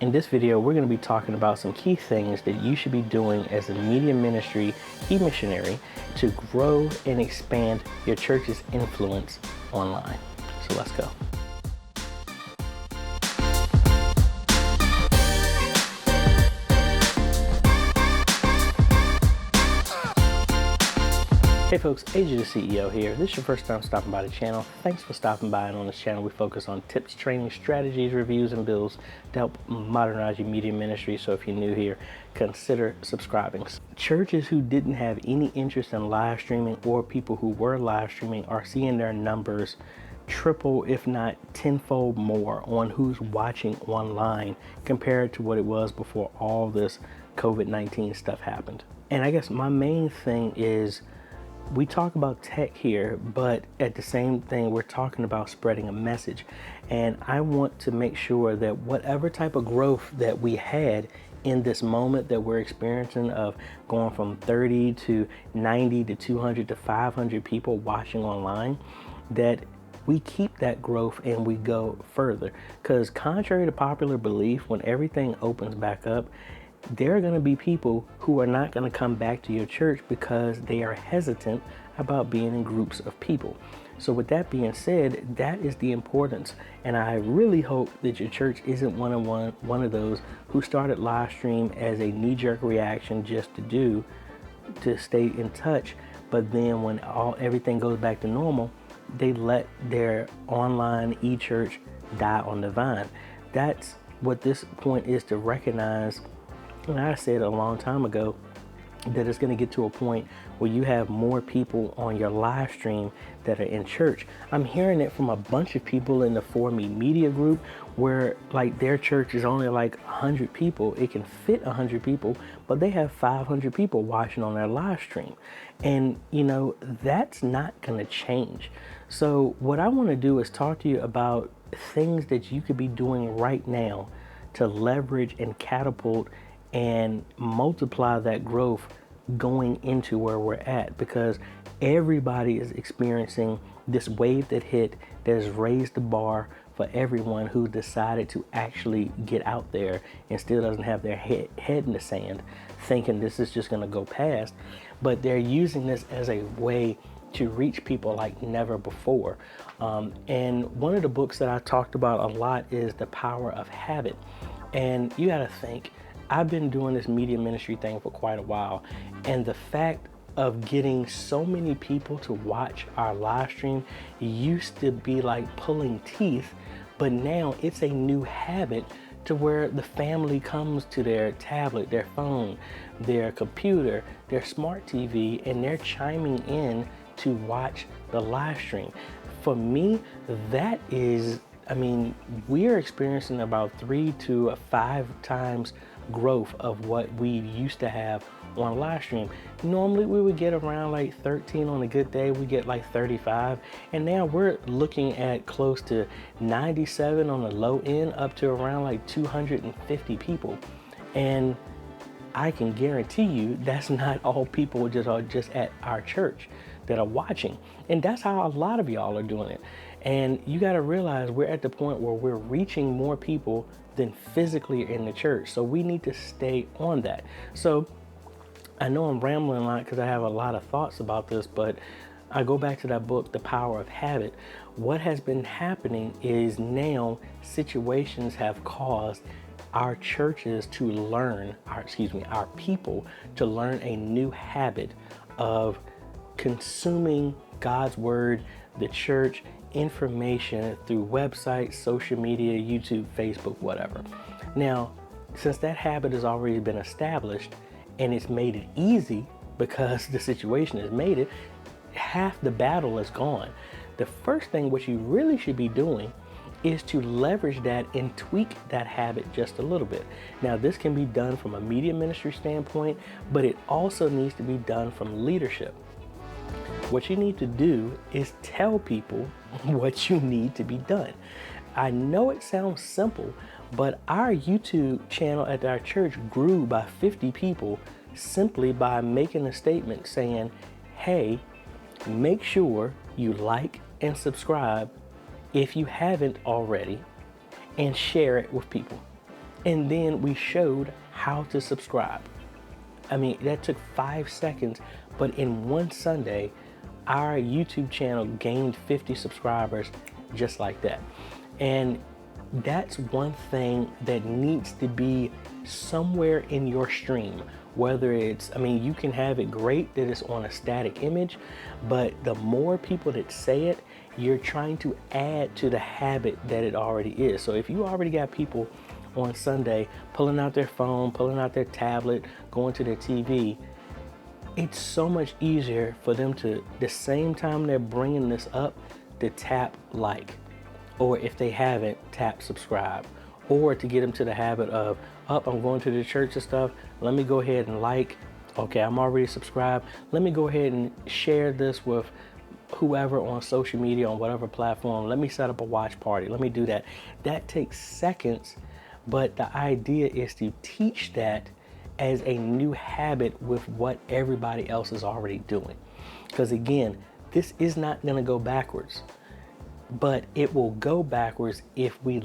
In this video, we're going to be talking about some key things that you should be doing as a media ministry e-missionary to grow and expand your church's influence online. So let's go. Hey folks, AJ the CEO here. If this is your first time stopping by the channel, thanks for stopping by. And on this channel, we focus on tips, training, strategies, reviews, and builds to help modernize your media ministry. So if you're new here, consider subscribing. Churches who didn't have any interest in live streaming or people who were live streaming are seeing their numbers triple, if not tenfold more on who's watching online compared to what it was before all this COVID-19 stuff happened. And I guess my main thing is, we talk about tech here, but at the same thing, we're talking about spreading a message. And I want to make sure that whatever type of growth that we had in this moment that we're experiencing of going from 30 to 90 to 200 to 500 people watching online, that we keep that growth and we go further. Because contrary to popular belief, when everything opens back up, there are going to be people who are not going to come back to your church because they are hesitant about being in groups of people. So with that being said, that is the importance. And I really hope that your church isn't one of those who started live stream as a knee-jerk reaction just to stay in touch. But then when everything goes back to normal, they let their online e-church die on the vine. That's what this point is, to recognize. And I said a long time ago that it's going to get to a point where you have more people on your live stream that are in church. I'm hearing it from a bunch of people in the For Me Media group where like their church is only like 100 people. It can fit 100 people, but they have 500 people watching on their live stream. And you know, that's not going to change. So what I want to do is talk to you about things that you could be doing right now to leverage and catapult and multiply that growth going into where we're at, because everybody is experiencing this wave that hit that has raised the bar for everyone who decided to actually get out there and still doesn't have their head in the sand thinking this is just going to go past, but they're using this as a way to reach people like never before. And one of the books that I talked about a lot is The Power of Habit. And you got to think, I've been doing this media ministry thing for quite a while, and the fact of getting so many people to watch our live stream used to be like pulling teeth, but now it's a new habit to where the family comes to their tablet, their phone, their computer, their smart TV, and they're chiming in to watch the live stream. For me, that is, we're experiencing about 3 to 5 times growth of what we used to have on live stream. Normally we would get around like 13 on a good day, we get like 35, and now we're looking at close to 97 on the low end, up to around like 250 people. And I can guarantee you that's not all people just at our church that are watching. And that's how a lot of y'all are doing it. And you got to realize we're at the point where we're reaching more people than physically in the church. So we need to stay on that. So I know I'm rambling a lot because I have a lot of thoughts about this, but I go back to that book, The Power of Habit. What has been happening is now situations have caused our churches to learn, our people to learn a new habit of consuming God's word, the church, information through websites, social media, YouTube, Facebook, whatever. Now, since that habit has already been established and it's made it easy because the situation has made it, half the battle is gone. The first thing what you really should be doing is to leverage that and tweak that habit just a little bit. Now, this can be done from a media ministry standpoint, but it also needs to be done from leadership. What you need to do is tell people what you need to be done. I know it sounds simple, but our YouTube channel at our church grew by 50 people simply by making a statement saying, hey, make sure you like and subscribe if you haven't already, and share it with people. And then we showed how to subscribe. I mean, that took 5 seconds, but in one Sunday, our YouTube channel gained 50 subscribers just like that. And that's one thing that needs to be somewhere in your stream. Whether it's, I mean, you can have it great that it's on a static image, but the more people that say it, you're trying to add to the habit that it already is. So if you already got people on Sunday pulling out their phone, pulling out their tablet, going to their TV, it's so much easier for them to, the same time they're bringing this up, to tap like, or if they haven't, tap subscribe, or to get them to the habit of, I'm going to the church and stuff, let me go ahead and like, okay, I'm already subscribed, let me go ahead and share this with whoever on social media, on whatever platform, let me set up a watch party, let me do that. That takes seconds, but the idea is to teach that as a new habit with what everybody else is already doing. Because again, this is not going to go backwards, but it will go backwards if we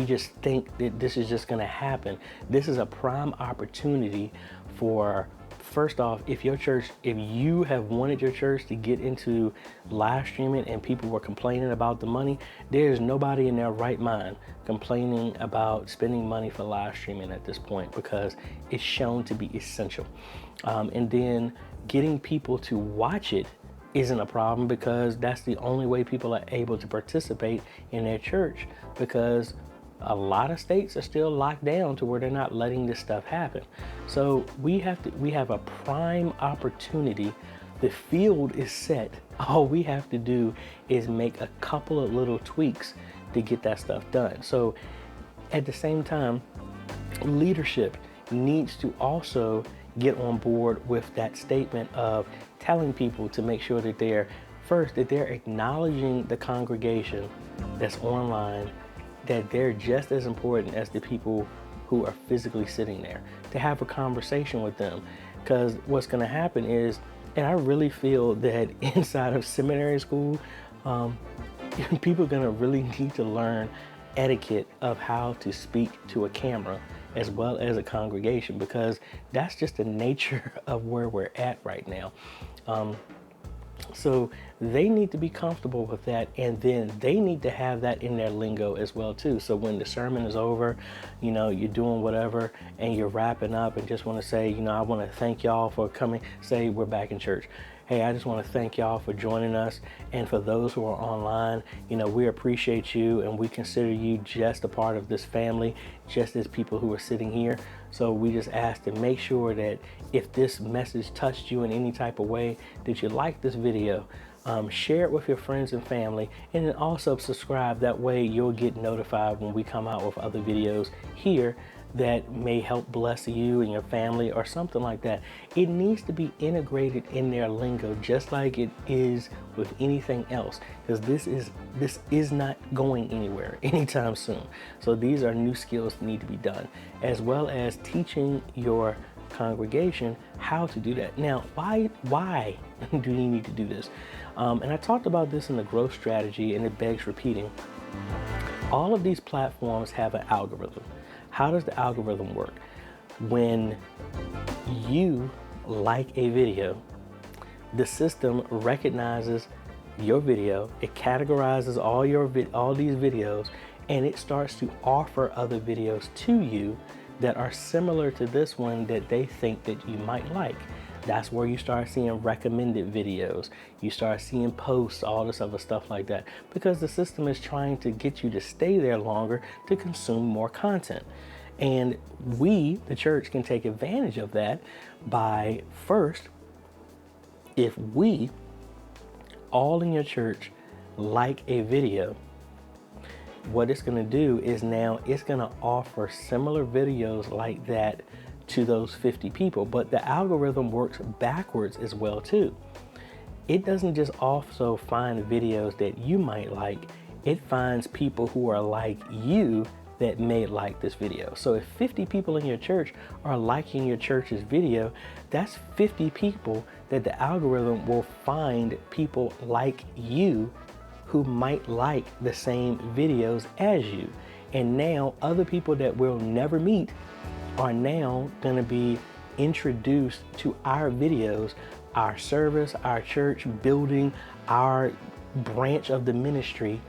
just think that this is just going to happen. This is a prime opportunity for, first off, if you have wanted your church to get into live streaming and people were complaining about the money, there's nobody in their right mind complaining about spending money for live streaming at this point, because it's shown to be essential. And then getting people to watch it isn't a problem, because that's the only way people are able to participate in their church, because a lot of states are still locked down to where they're not letting this stuff happen. So we have a prime opportunity. The field is set. All we have to do is make a couple of little tweaks to get that stuff done. So at the same time, leadership needs to also get on board with that statement of telling people to make sure that they're acknowledging the congregation that's online, that they're just as important as the people who are physically sitting there, to have a conversation with them. Because what's going to happen is, and I really feel that inside of seminary school, people are going to really need to learn etiquette of how to speak to a camera as well as a congregation, because that's just the nature of where we're at right now. So they need to be comfortable with that, and then they need to have that in their lingo as well too. So when the sermon is over, you're doing whatever and you're wrapping up and just want to say, I want to thank y'all for coming, say we're back in church. Hey, I just want to thank y'all for joining us. And for those who are online, we appreciate you and we consider you just a part of this family, just as people who are sitting here. So we just ask to make sure that if this message touched you in any type of way, that you like this video, share it with your friends and family, and then also subscribe. That way you'll get notified when we come out with other videos here that may help bless you and your family or something like that. It needs to be integrated in their lingo, just like it is with anything else, because this is not going anywhere anytime soon. So these are new skills that need to be done, as well as teaching your congregation how to do that. Now, why do you need to do this? And I talked about this in the growth strategy, and it begs repeating. All of these platforms have an algorithm. How does the algorithm work? When you like a video, the system recognizes your video, it categorizes all these videos, and it starts to offer other videos to you that are similar to this one that they think that you might like. That's where you start seeing recommended videos. You start seeing posts, all this other stuff like that, because the system is trying to get you to stay there longer to consume more content. And we, the church, can take advantage of that by, first, if we all in your church like a video, what it's going to do is now it's going to offer similar videos like that to those 50 people. But the algorithm works backwards as well too. It doesn't just also find videos that you might like, it finds people who are like you that may like this video. So if 50 people in your church are liking your church's video, that's 50 people that the algorithm will find people like you who might like the same videos as you. And now other people that we'll never meet are now going to be introduced to our videos, our service, our church building, our branch of the ministry,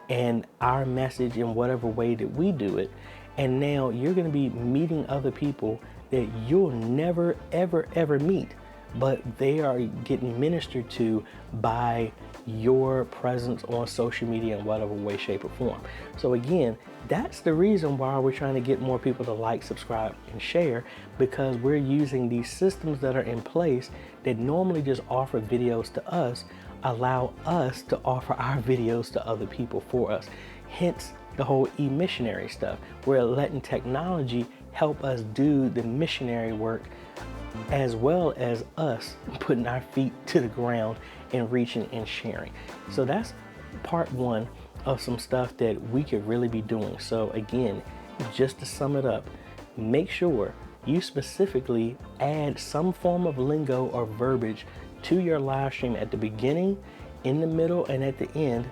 and our message in whatever way that we do it. And now you're going to be meeting other people that you'll never, ever, ever meet, but they are getting ministered to by your presence on social media in whatever way, shape, or form. So again, that's the reason why we're trying to get more people to like, subscribe, and share, because we're using these systems that are in place that normally just offer videos to us, allow us to offer our videos to other people for us. Hence the whole e-missionary stuff. We're letting technology help us do the missionary work, as well as us putting our feet to the ground and reaching and sharing. So that's part one of some stuff that we could really be doing. So again, just to sum it up, make sure you specifically add some form of lingo or verbiage to your live stream at the beginning, in the middle, and at the end,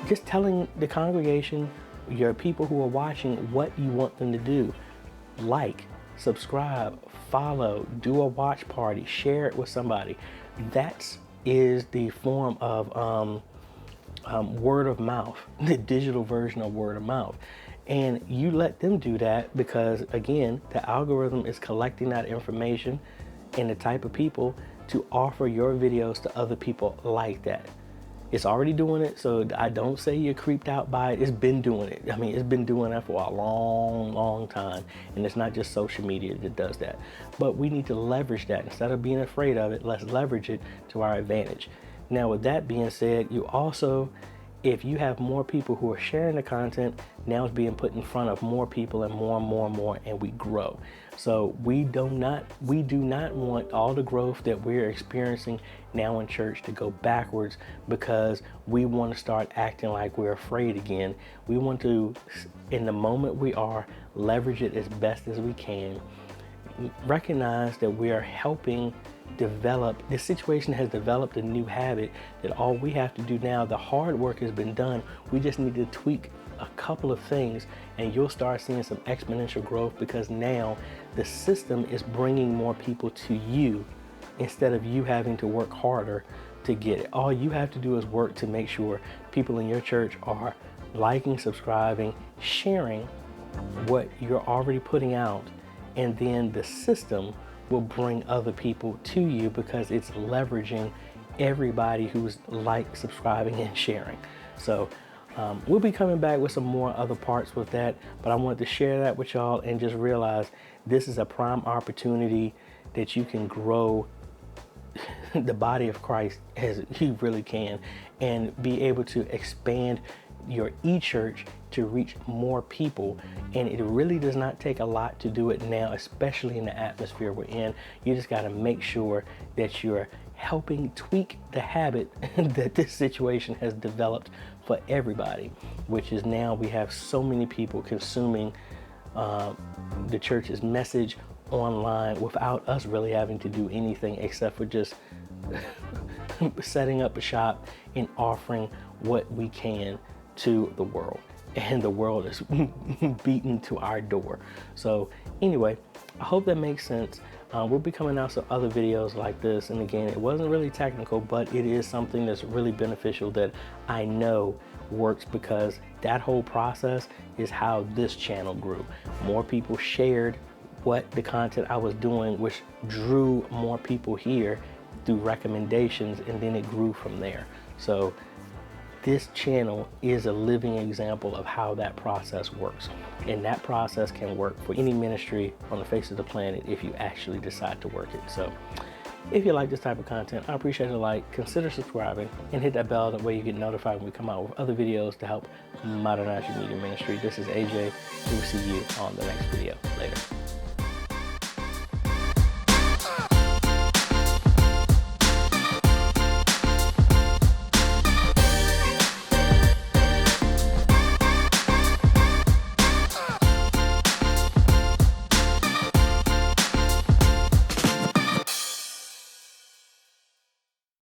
just telling the congregation, your people who are watching, what you want them to do. Like, subscribe, follow, do a watch party, share it with somebody. That is the form of word of mouth, the digital version of word of mouth. And you let them do that because, again, the algorithm is collecting that information and the type of people to offer your videos to other people like that. It's already doing it, so I don't say you're creeped out by it. It's been doing it. I mean, it's been doing that for a long, long time. And it's not just social media that does that. But we need to leverage that. Instead of being afraid of it, let's leverage it to our advantage. Now, with that being said, you also, if you have more people who are sharing the content, now it's being put in front of more people and more, and we grow. So we do not want all the growth that we're experiencing now in church to go backwards because we want to start acting like we're afraid again. We want to, in the moment we are, leverage it as best as we can. Recognize that we are helping develop, this situation has developed a new habit that all we have to do now, the hard work has been done. We just need to tweak a couple of things and you'll start seeing some exponential growth, because now the system is bringing more people to you instead of you having to work harder to get it. All you have to do is work to make sure people in your church are liking, subscribing, sharing what you're already putting out, and then the system will bring other people to you because it's leveraging everybody who's like, subscribing, and sharing. So we'll be coming back with some more other parts with that, but I wanted to share that with y'all and just realize this is a prime opportunity that you can grow the body of Christ as you really can, and be able to expand your e-church to reach more people. And it really does not take a lot to do it now, especially in the atmosphere we're in. You just got to make sure that you're helping tweak the habit that this situation has developed for everybody, which is now we have so many people consuming the church's message online without us really having to do anything except for just setting up a shop and offering what we can to the world. And the world is beaten to our door. So anyway, I hope that makes sense. We'll be coming out some other videos like this. And again, it wasn't really technical, but it is something that's really beneficial that I know works, because that whole process is how this channel grew. More people shared what the content I was doing, which drew more people here through recommendations, and then it grew from there. So this channel is a living example of how that process works. And that process can work for any ministry on the face of the planet if you actually decide to work it. So if you like this type of content, I appreciate a like, consider subscribing, and hit that bell, that way you get notified when we come out with other videos to help modernize your media ministry. This is AJ. We'll see you on the next video. Later.